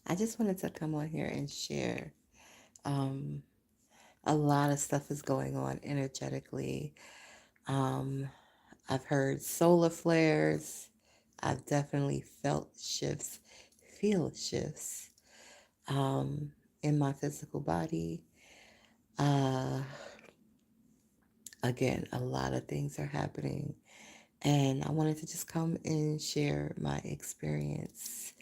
I just wanted to come on here and share. Um, a lot of stuff is going on energetically. Um, I've heard solar flares. I've definitely felt shifts, feel shifts in my physical body. Uh, Again, a lot of things are happening, and I wanted to just come and share my experience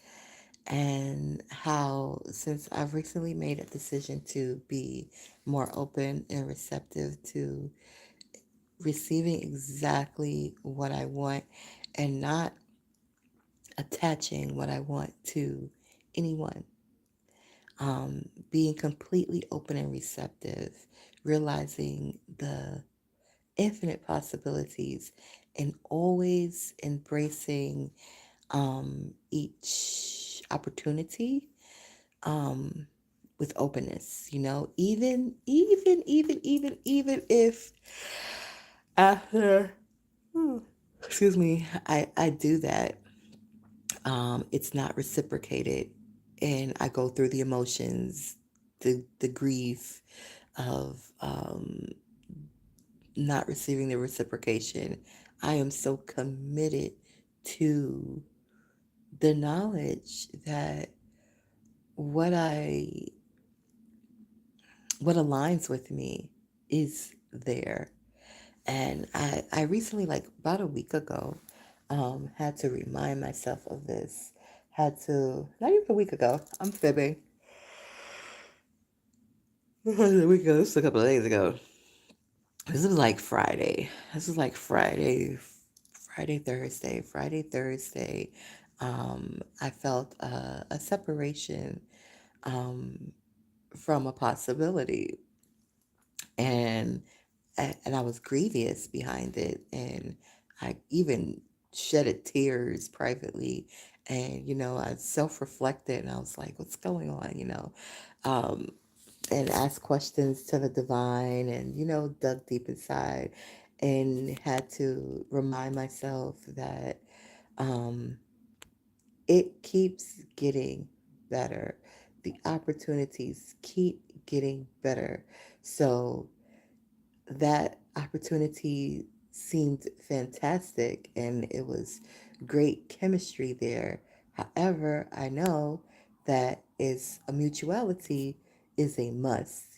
and how, since I've recently made a decision to be more open and receptive to receiving exactly what I want and not attaching what I want to anyone, being completely open and receptive, realizing the infinite possibilities, and always embracing each opportunity um, with openness, even if after, excuse me, I do that, it's not reciprocated, and I go through the emotions, the grief of not receiving the reciprocation. I am so committed to the knowledge that what I what aligns with me is there. And I recently, like about a week ago, had to remind myself of this. Had to, not even a week ago, I'm fibbing. It was a week ago, this was a couple of days ago. This was like Friday. This was like Friday, Thursday. I felt a separation um, from a possibility. And and I was grievous behind it, and I even shedded tears privately, and I self-reflected, and I was like, what's going on, um, and asked questions to the divine, and dug deep inside, and had to remind myself that um, it keeps getting better. The opportunities keep getting better. So that opportunity seemed fantastic, and it was great chemistry there. However, I know that is a mutuality is a must,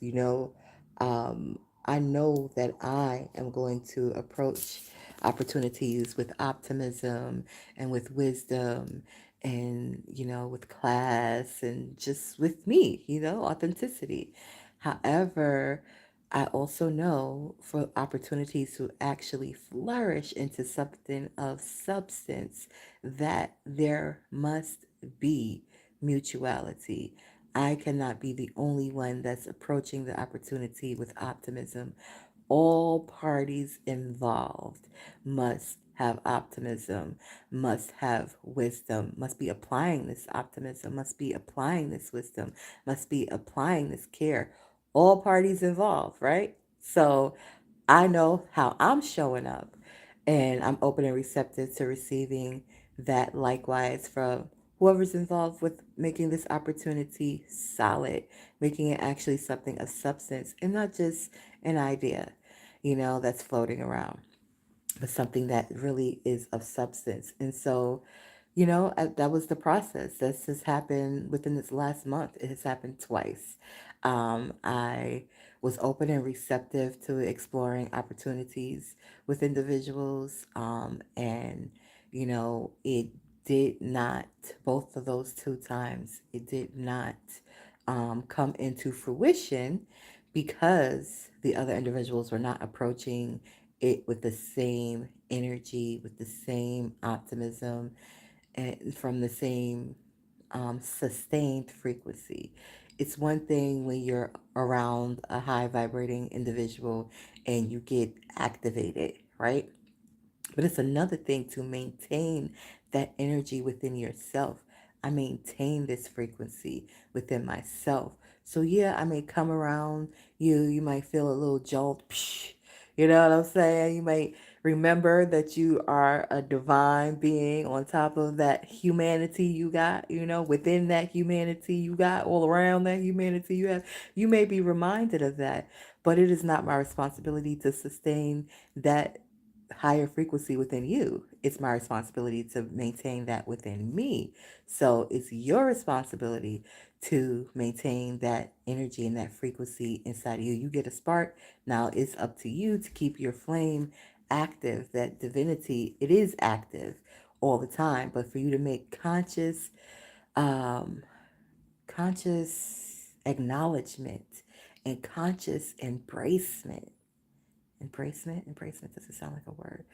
I know that I am going to approach opportunities with optimism and with wisdom, and with class, and just with me, authenticity. However, I also know for opportunities to actually flourish into something of substance, that there must be mutuality. I cannot be the only one that's approaching the opportunity with optimism. All parties involved must have optimism, must have wisdom, must be applying this optimism, must be applying this wisdom, must be applying this care. All parties involved, right? So I know how I'm showing up, and I'm open and receptive to receiving that likewise from whoever's involved with making this opportunity solid, making it actually something of substance and not just an idea, that's floating around, but something that really is of substance. And so, that was the process. This has happened within this last month. It has happened twice. I was open and receptive to exploring opportunities with individuals, and it did not, both of those two times, it did not come into fruition because the other individuals were not approaching it with the same energy, with the same optimism, and from the same sustained frequency. It's one thing when you're around a high vibrating individual and you get activated, right? But it's another thing to maintain that energy within yourself. I maintain this frequency within myself. So yeah, I may come around you. You might feel a little jolt. You know what I'm saying? You might Remember that you are a divine being on top of that humanity you got, within that humanity you got, all around that humanity you have. You may be reminded of that, but it is not my responsibility to sustain that higher frequency within you. It's my responsibility to maintain that within me. So it's your responsibility to maintain that energy and that frequency inside of you. You get a spark. Now it's up to you to keep your flame active. That divinity, it is active all the time, but for you to make um, conscious acknowledgement and conscious embracement doesn't sound like a word.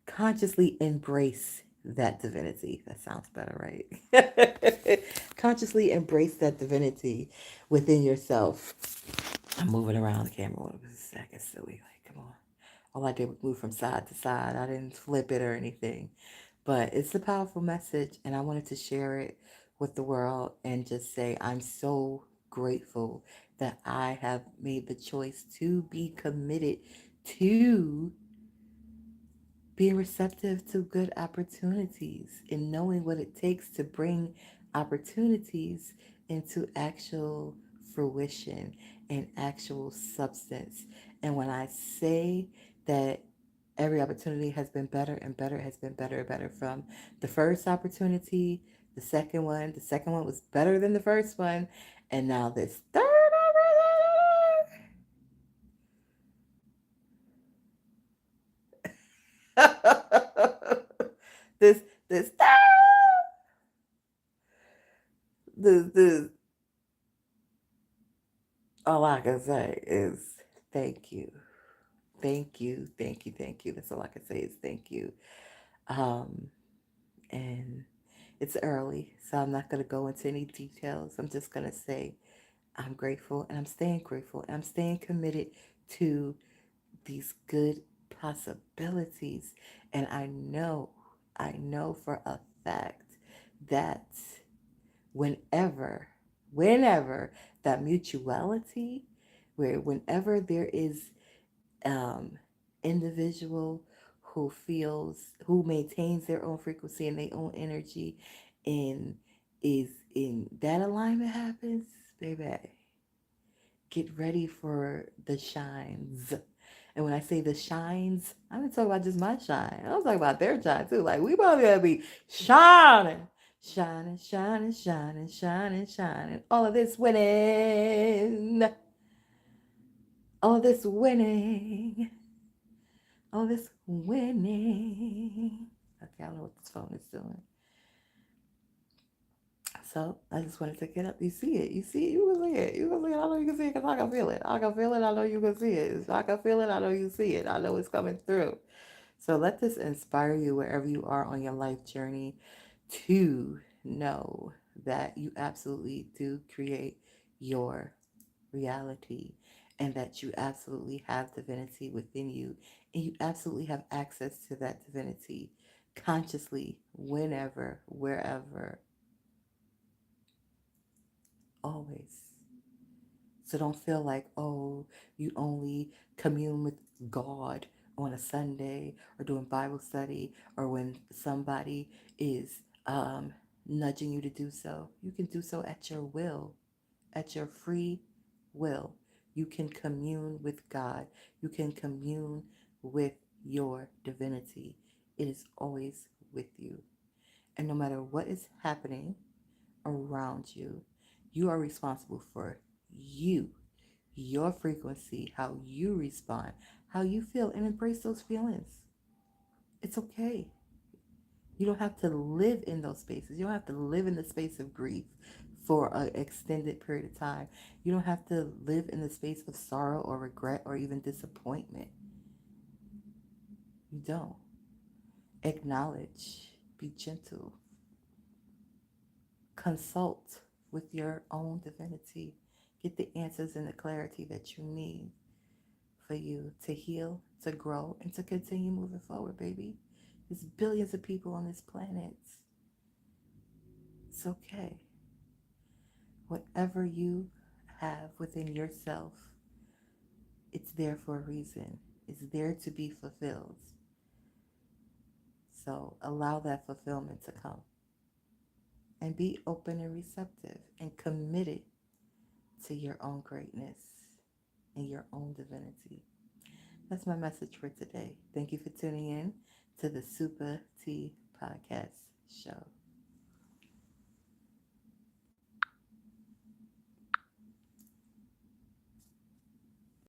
Consciously embrace that divinity. That sounds better, right? Consciously embrace that divinity within yourself. I'm moving around the camera a second, silly. Like, come on. All I did was move from side to side. I didn't flip it or anything. But it's a powerful message, and I wanted to share it with the world and just say I'm so grateful that I have made the choice to be committed to being receptive to good opportunities and knowing what it takes to bring opportunities into actual fruition and actual substance. And when I say that every opportunity has been better and better, has been better and better from the first opportunity, the second one was better than the first one, and now this third opportunity. This the all I can say is thank you. Thank you, thank you, thank you. That's all I can say is thank you. Um, and it's early, so I'm not going to go into any details. I'm just going to say I'm grateful and I'm staying grateful and I'm staying committed to these good possibilities. And I know for a fact that whenever, whenever that mutuality, whenever there is um, individual who maintains their own frequency and their own energy and is in that alignment happens, baby, get ready for the shines. And when I say the shines, I'm not talking about just my shine. I'm talking about their shine too. Like we both gotta be shining, shining, shining, shining, shining, shining. All of this winning, all of this winning. Oh, this winning. Okay, I don't know what this phone is doing. So I just wanted to get up. You see it. You see it. You can see it. You can see it. I know you can see it because I can feel it. I can feel it. I know you can see it. I can feel it. I know you see it. I know it's coming through. So let this inspire you wherever you are on your life journey to know that you absolutely do create your reality and that you absolutely have divinity within you and you absolutely have access to that divinity consciously, whenever, wherever, always. So don't feel like, oh, you only commune with God on a Sunday or doing Bible study or when somebody is nudging you to do so. You can do so at your will, at your free will. You can commune with God. You can commune with your divinity. It is always with you. And no matter what is happening around you, you are responsible for you, your frequency, how you respond, how you feel, and embrace those feelings. It's okay. You don't have to live in those spaces. You don't have to live in the space of grief for an extended period of time. You don't have to live in the space of sorrow or regret or even disappointment. You don't. Acknowledge, be gentle, consult with your own divinity. Get the answers and the clarity that you need for you to heal, to grow, and to continue moving forward, baby. There's billions of people on this planet. It's okay. Whatever you have within yourself, it's there for a reason. It's there to be fulfilled. So allow that fulfillment to come and be open and receptive and committed to your own greatness and your own divinity. That's my message for today. Thank you for tuning in to the Super Tea Podcast Show.